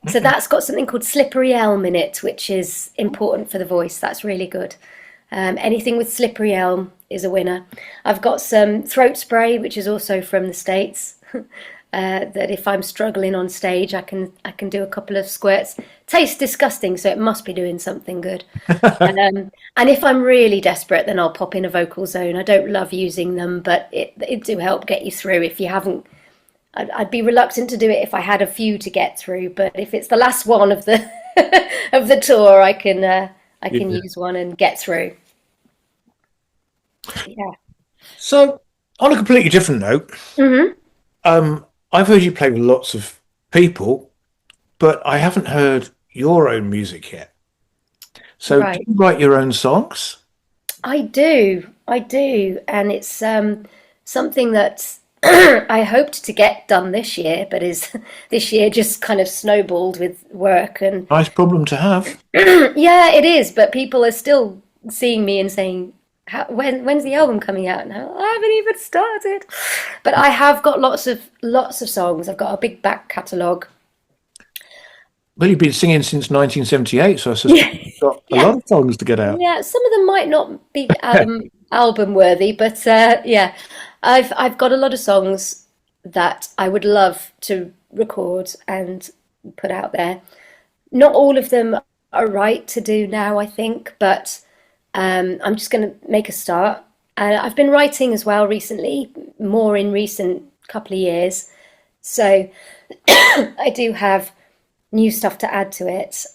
Speaker 2: So that's got something called slippery elm in it, which is important for the voice. That's really good. Anything with slippery elm is a winner. I've got some throat spray, which is also from the States. That if I'm struggling on stage, I can do a couple of squirts. Tastes disgusting, so it must be doing something good. And if I'm really desperate, then I'll pop in a vocal zone. I don't love using them, but it do help get you through if you haven't. I'd be reluctant to do it if I had a few to get through, but if it's the last one of the of the tour, I can
Speaker 1: Yeah.
Speaker 2: use one and get through. Yeah.
Speaker 1: So, on a completely different note,
Speaker 2: Hmm.
Speaker 1: I've heard you play with lots of people, but I haven't heard your own music yet. So, do
Speaker 2: Right.
Speaker 1: you write your own songs?
Speaker 2: I do, and it's something that I hoped to get done this year, but is this year just kind of snowballed with work and
Speaker 1: Nice problem to have.
Speaker 2: yeah, it is. But people are still seeing me and saying, when's the album coming out?" Now I haven't even started, but I have got lots of songs. I've got a big back catalogue.
Speaker 1: Well, you've been singing since 1978, so I suspect
Speaker 2: Yeah,
Speaker 1: you've got a
Speaker 2: yeah.
Speaker 1: lot of songs to get out.
Speaker 2: Yeah, some of them might not be album worthy, but yeah, I've got a lot of songs that I would love to record and put out there. Not all of them are right to do now, I think, but I'm just going to make a start. I've been writing as well recently, more in recent couple of years, so I do have new stuff to add to it.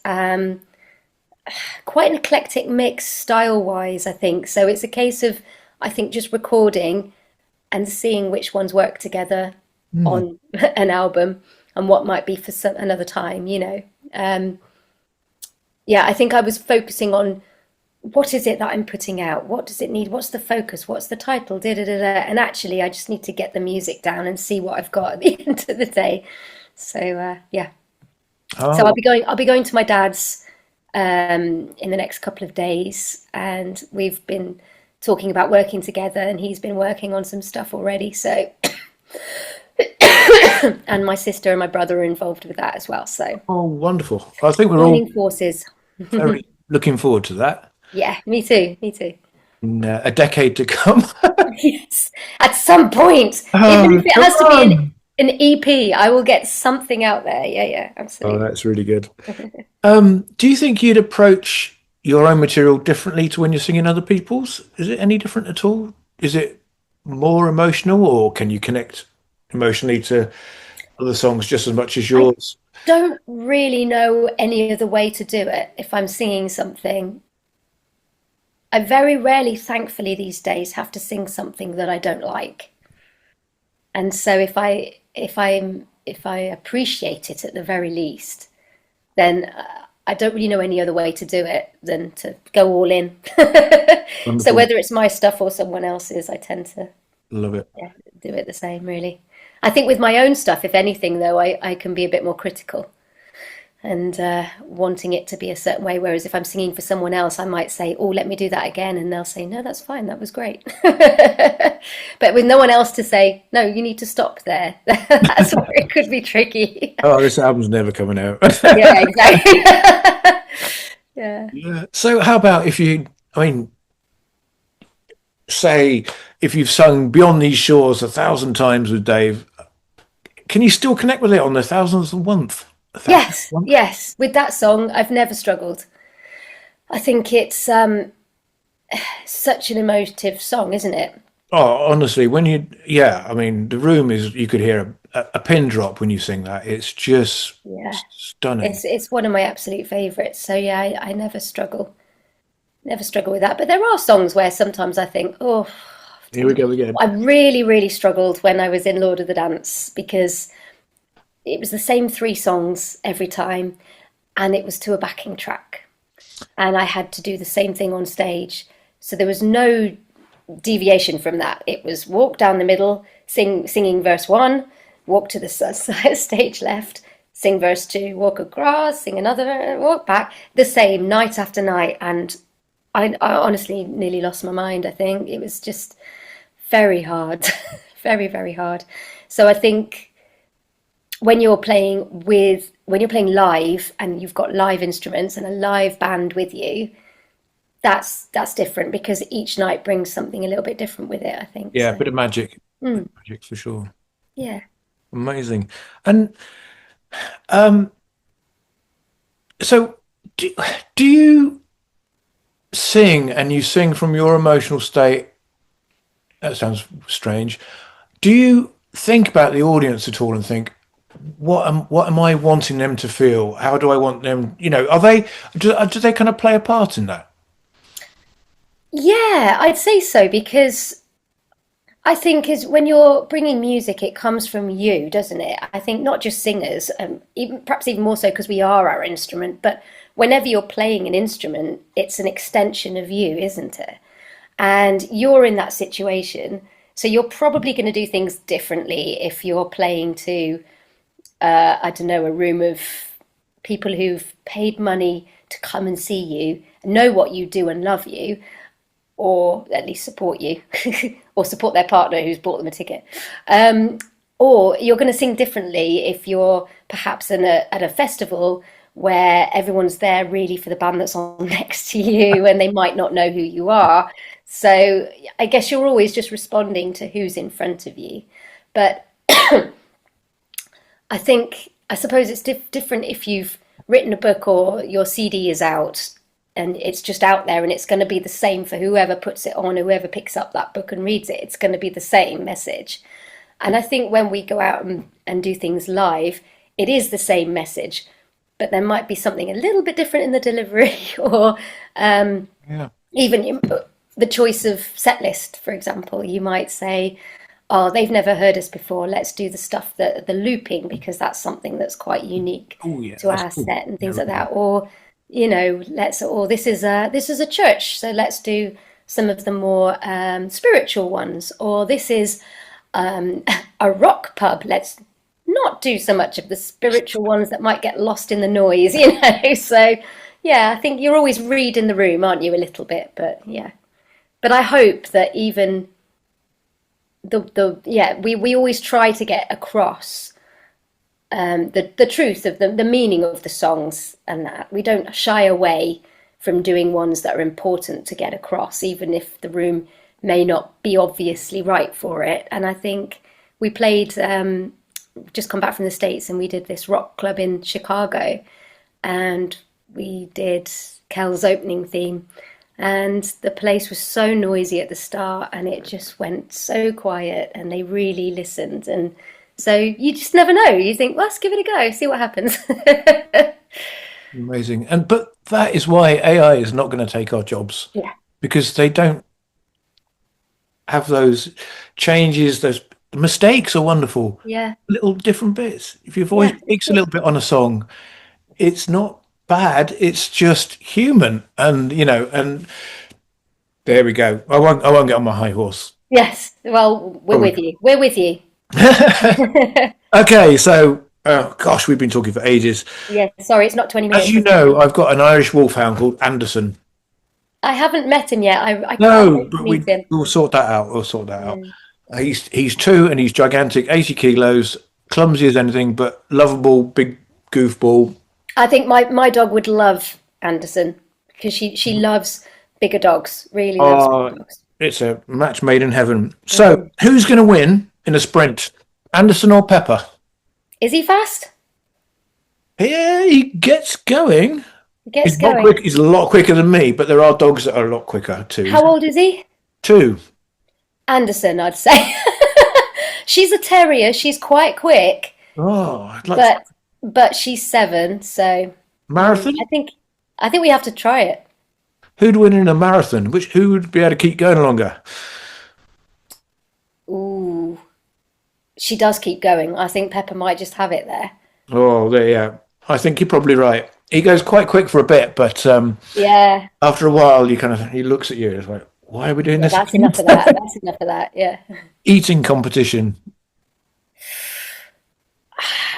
Speaker 2: Quite an eclectic mix style wise, I think. So it's a case of, I think, just recording and seeing which ones work together
Speaker 1: Hmm.
Speaker 2: on an album and what might be for another time. Um, yeah, I think I was focusing on what is it that I'm putting out? What does it need? What's the focus? What's the title? Da, da, da, da. And actually, I just need to get the music down and see what I've got at the end of the day. So yeah. So
Speaker 1: Oh,
Speaker 2: I'll be going to my dad's in the next couple of days, and we've been talking about working together, and he's been working on some stuff already. So, and my sister and my brother are involved with that as well. So,
Speaker 1: oh, wonderful. I think we're all
Speaker 2: joining forces.
Speaker 1: very looking forward to that
Speaker 2: Yeah, me too. Me too.
Speaker 1: in a decade to come.
Speaker 2: Yes, at some point, even if
Speaker 1: Oh,
Speaker 2: it
Speaker 1: come
Speaker 2: has to be
Speaker 1: on.
Speaker 2: an EP, I will get something out there. Yeah, yeah,
Speaker 1: Oh,
Speaker 2: absolutely.
Speaker 1: that's really good. Do you think you'd approach your own material differently to when you're singing other people's? Is it any different at all? Is it more emotional, or can you connect emotionally to other songs just as much as
Speaker 2: I
Speaker 1: yours?
Speaker 2: don't really know any other way to do it if I'm singing something. I very rarely, thankfully, these days have to sing something that I don't like. And so if I appreciate it at the very least, then I don't really know any other way to do it than to go all in. So
Speaker 1: Wonderful.
Speaker 2: whether it's my stuff or someone else's, I tend to,
Speaker 1: Love it.
Speaker 2: yeah, do it the same, really. I think with my own stuff, if anything, though, I can be a bit more critical and wanting it to be a certain way. Whereas if I'm singing for someone else, I might say, "Oh, let me do that again," and they'll say, "No, that's fine. That was great." But with no one else to say, "No, you need to stop there," that's where it could be tricky.
Speaker 1: Oh, this album's never coming out.
Speaker 2: Yeah, exactly. Yeah.
Speaker 1: Yeah. So, how about if you, I mean, say if you've sung Beyond These Shores 1,000 times with Dave, can you still connect with it on the thousandth and one? A thousandth
Speaker 2: Yes,
Speaker 1: one?
Speaker 2: yes. With that song, I've never struggled. I think it's such an emotive song, isn't it?
Speaker 1: Oh, honestly, when you, yeah, I mean, the room is, you could hear a pin drop when you sing that. It's just
Speaker 2: Yeah.
Speaker 1: stunning.
Speaker 2: It's one of my absolute favorites. So yeah, I never struggle with that. But there are songs where sometimes I think, oh,
Speaker 1: Here we go again.
Speaker 2: I really, really struggled when I was in Lord of the Dance because it was the same three songs every time, and it was to a backing track, and I had to do the same thing on stage. So there was no deviation from that. It was walk down the middle, singing verse one, walk to the stage left, sing verse two, walk across, sing another, walk back, the same night after night. And I honestly nearly lost my mind. I think it was just very hard, very, very hard. So I think when you're playing live and you've got live instruments and a live band with you, that's different because each night brings something a little bit different with it, I think.
Speaker 1: Yeah,
Speaker 2: So,
Speaker 1: bit of magic. Bit
Speaker 2: mm,
Speaker 1: of magic for sure.
Speaker 2: yeah.
Speaker 1: Amazing. And um, so do, do you sing and you sing from your emotional state? That sounds strange. Do you think about the audience at all and think, what am I wanting them to feel? How do I want them? Are they do they kind of play a part in that?
Speaker 2: Yeah, I'd say so because I think is when you're bringing music, it comes from you, doesn't it? I think not just singers, even perhaps even more so because we are our instrument, but whenever you're playing an instrument, it's an extension of you, isn't it? And you're in that situation, so you're probably going to do things differently if you're playing to, I don't know, a room of people who've paid money to come and see you, know what you do and love you, or at least support you, or support their partner who's bought them a ticket. Um, or you're going to sing differently if you're perhaps at a festival where everyone's there really for the band that's on next to you and they might not know who you are. So I guess you're always just responding to who's in front of you. But I suppose it's different if you've written a book or your CD is out and it's just out there and it's going to be the same for whoever puts it on, whoever picks up that book and reads it, it's going to be the same message. And I think when we go out and do things live, it is the same message, but there might be something a little bit different in the delivery or
Speaker 1: Yeah.
Speaker 2: even the choice of set list, for example. You might say, oh, they've never heard us before. Let's do the stuff that the looping because that's something that's quite unique
Speaker 1: Oh yeah,
Speaker 2: to
Speaker 1: that's
Speaker 2: our
Speaker 1: cool.
Speaker 2: set and
Speaker 1: Yeah,
Speaker 2: things like
Speaker 1: really.
Speaker 2: that. Or let's or this is a church, so let's do some of the more spiritual ones. Or this is um, a rock pub. Let's not do so much of the spiritual ones that might get lost in the noise, So yeah, I think you're always reading the room, aren't you, a little bit? But yeah, but I hope that even the yeah we always try to get across the truth of the meaning of the songs and that we don't shy away from doing ones that are important to get across even if the room may not be obviously right for it. And I think we played just come back from the States and we did this rock club in Chicago and we did Kel's opening theme and the place was so noisy at the start and it just went so quiet and they really listened. And so you just never know. You think, well, let's give it a go, see what happens.
Speaker 1: Amazing. But that is why AI is not going to take our jobs
Speaker 2: Yeah,
Speaker 1: because they don't have those changes. Those mistakes are wonderful.
Speaker 2: yeah,
Speaker 1: Little different bits. If your voice
Speaker 2: yeah, it's
Speaker 1: breaks a
Speaker 2: true.
Speaker 1: little bit on a song, it's not bad. It's just human. And there we go. I won't get on my high horse.
Speaker 2: Yes, well, we're
Speaker 1: Probably
Speaker 2: with you. We're with you.
Speaker 1: Okay, so gosh, we've been talking for ages.
Speaker 2: Yeah, sorry, it's not 20
Speaker 1: As
Speaker 2: minutes,
Speaker 1: you
Speaker 2: is it?
Speaker 1: know, I've got an Irish wolfhound called Anderson.
Speaker 2: I haven't met him yet. I can't
Speaker 1: No,
Speaker 2: wait to
Speaker 1: but
Speaker 2: meet him.
Speaker 1: we'll sort that out. We'll sort that out.
Speaker 2: Mm.
Speaker 1: He's two and he's gigantic, 80 kilos, clumsy as anything, but lovable, big goofball.
Speaker 2: I think my dog would love Anderson because she loves bigger dogs, really loves bigger
Speaker 1: Oh,
Speaker 2: dogs.
Speaker 1: it's a match made in heaven. So,
Speaker 2: Mm.
Speaker 1: who's going to win in a sprint? Anderson or Pepper?
Speaker 2: Is he fast?
Speaker 1: Yeah, he gets going.
Speaker 2: He
Speaker 1: He's
Speaker 2: gets
Speaker 1: not quick.
Speaker 2: going.
Speaker 1: He's a lot quicker than me, but there are dogs that are a lot quicker too. He's
Speaker 2: How old is he?
Speaker 1: two.
Speaker 2: Anderson, I'd say. She's a terrier. She's quite quick,
Speaker 1: Oh, I'd like to
Speaker 2: but she's 7, so
Speaker 1: marathon.
Speaker 2: I think we have to try it.
Speaker 1: Who'd win in a marathon? Who would be able to keep going longer?
Speaker 2: Ooh, she does keep going. I think Pepper might just have it there.
Speaker 1: Oh, there, yeah. I think you're probably right. He goes quite quick for a bit, but
Speaker 2: Yeah,
Speaker 1: after a while, he looks at you and it's like, why are we doing
Speaker 2: yeah,
Speaker 1: this
Speaker 2: that's
Speaker 1: again?
Speaker 2: enough of that. That's enough of that. Yeah.
Speaker 1: Eating competition.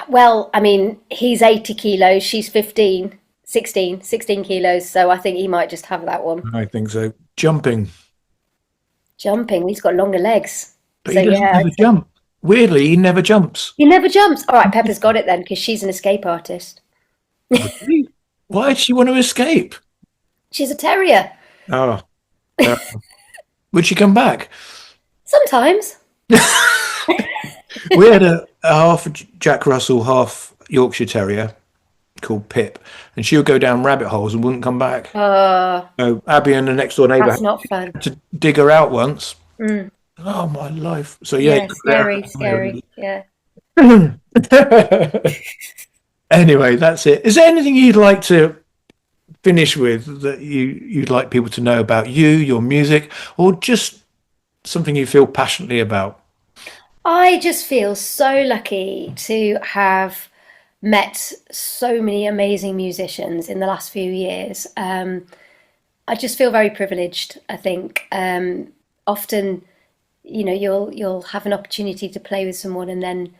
Speaker 2: Well, I mean, he's 80 kilos, she's 15. 16 kilos. So I think he might just have that one.
Speaker 1: I think so. Jumping,
Speaker 2: Jumping, he's got longer legs.
Speaker 1: but
Speaker 2: So
Speaker 1: he doesn't
Speaker 2: yeah,
Speaker 1: ever jump. Weirdly, he never jumps.
Speaker 2: he never jumps. All right, Pepper's got it then because she's an escape artist.
Speaker 1: Really? Why did she want to escape?
Speaker 2: She's a terrier.
Speaker 1: Oh, uh, would she come back?
Speaker 2: Sometimes.
Speaker 1: We had a half Jack Russell, half Yorkshire Terrier called Pip, and she would go down rabbit holes and wouldn't come back.
Speaker 2: Uh,
Speaker 1: So Abby and the next door neighbour
Speaker 2: that's not fun.
Speaker 1: had to dig her out once.
Speaker 2: Mm.
Speaker 1: Oh my life! So yeah,
Speaker 2: Yeah, scary, scary. Yeah.
Speaker 1: anyway, that's it. Is there anything you'd like to finish with that you'd like people to know about you, your music, or just something you feel passionately about?
Speaker 2: I just feel so lucky to have met so many amazing musicians in the last few years. I just feel very privileged, I think. Often, you'll have an opportunity to play with someone and then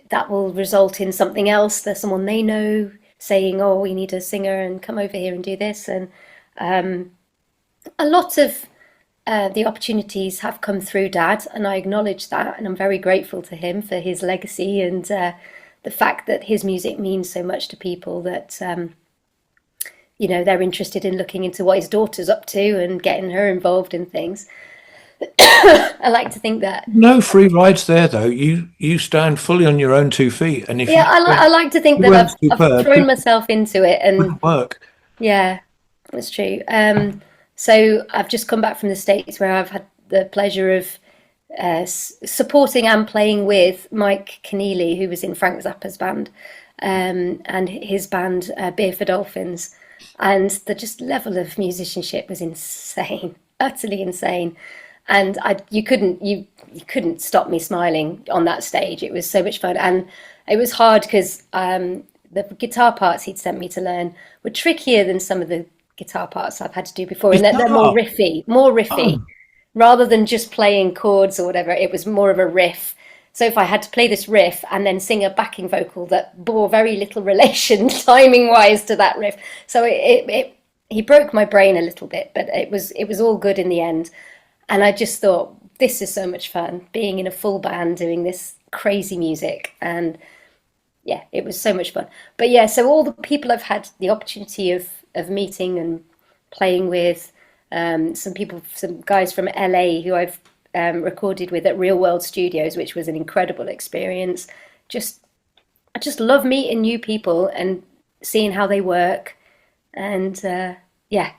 Speaker 2: that will result in something else. There's someone they know saying, "Oh, we need a singer and come over here and do this." And a lot of the opportunities have come through Dad, and I acknowledge that, and I'm very grateful to him for his legacy and the fact that his music means so much to people that they're interested in looking into what his daughter's up to and getting her involved in things. I like to think that.
Speaker 1: No free rides there, though. You stand fully on your own 2 feet, and if
Speaker 2: Yeah, I like to think
Speaker 1: you
Speaker 2: that
Speaker 1: weren't
Speaker 2: I've
Speaker 1: superb,
Speaker 2: thrown
Speaker 1: it
Speaker 2: myself into it, and
Speaker 1: wouldn't work.
Speaker 2: yeah, that's true. So I've just come back from the States where I've had the pleasure of supporting and playing with Mike Keneally, who was in Frank Zappa's band, and his band Beer for Dolphins, and the just level of musicianship was insane, utterly insane. And you couldn't stop me smiling on that stage. It was so much fun, and it was hard because the guitar parts he'd sent me to learn were trickier than some of the guitar parts I've had to do before, and they're more riffy,
Speaker 1: Oh,
Speaker 2: rather than just playing chords or whatever. It was more of a riff. So if I had to play this riff and then sing a backing vocal that bore very little relation timing wise to that riff, so he broke my brain a little bit, but it was all good in the end. And I just thought, this is so much fun, being in a full band doing this crazy music. And yeah, it was so much fun. But yeah, so all the people I've had the opportunity of meeting and playing with, some guys from LA who I've recorded with at Real World Studios, which was an incredible experience. I just love meeting new people and seeing how they work. And yeah,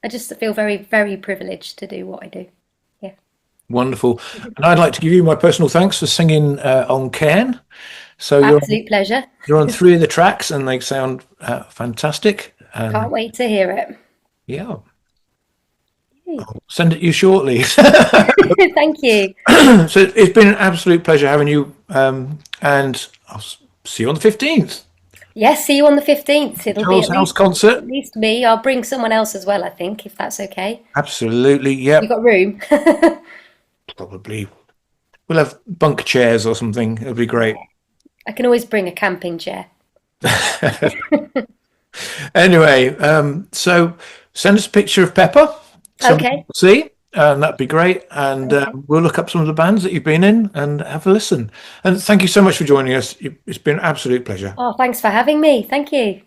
Speaker 2: I just feel very, very privileged to do what I do. Yeah.
Speaker 1: wonderful! And I'd like to give you my personal thanks for singing on Cairn. So
Speaker 2: Absolute pleasure.
Speaker 1: you're on 3 of the tracks, and they sound fantastic.
Speaker 2: Can't
Speaker 1: And
Speaker 2: wait to hear it.
Speaker 1: yeah,
Speaker 2: Yay.
Speaker 1: send it you shortly.
Speaker 2: Thank you.
Speaker 1: So it's been an absolute pleasure having you, and I'll see you on the 15th.
Speaker 2: Yes, see you on the 15th. It'll be
Speaker 1: Charles House concert.
Speaker 2: at least me. I'll bring someone else as well, I think, if that's okay.
Speaker 1: Absolutely,
Speaker 2: You
Speaker 1: yep.
Speaker 2: got room?
Speaker 1: Probably we'll have bunk chairs or something. It'll be great.
Speaker 2: I can always bring a camping chair.
Speaker 1: Anyway, so send us a picture of Pepper. Something
Speaker 2: Okay.
Speaker 1: to see, and that'd be great. And
Speaker 2: Okay.
Speaker 1: we'll look up some of the bands that you've been in and have a listen. And thank you so much for joining us. It's been an absolute pleasure.
Speaker 2: Oh, thanks for having me. Thank you.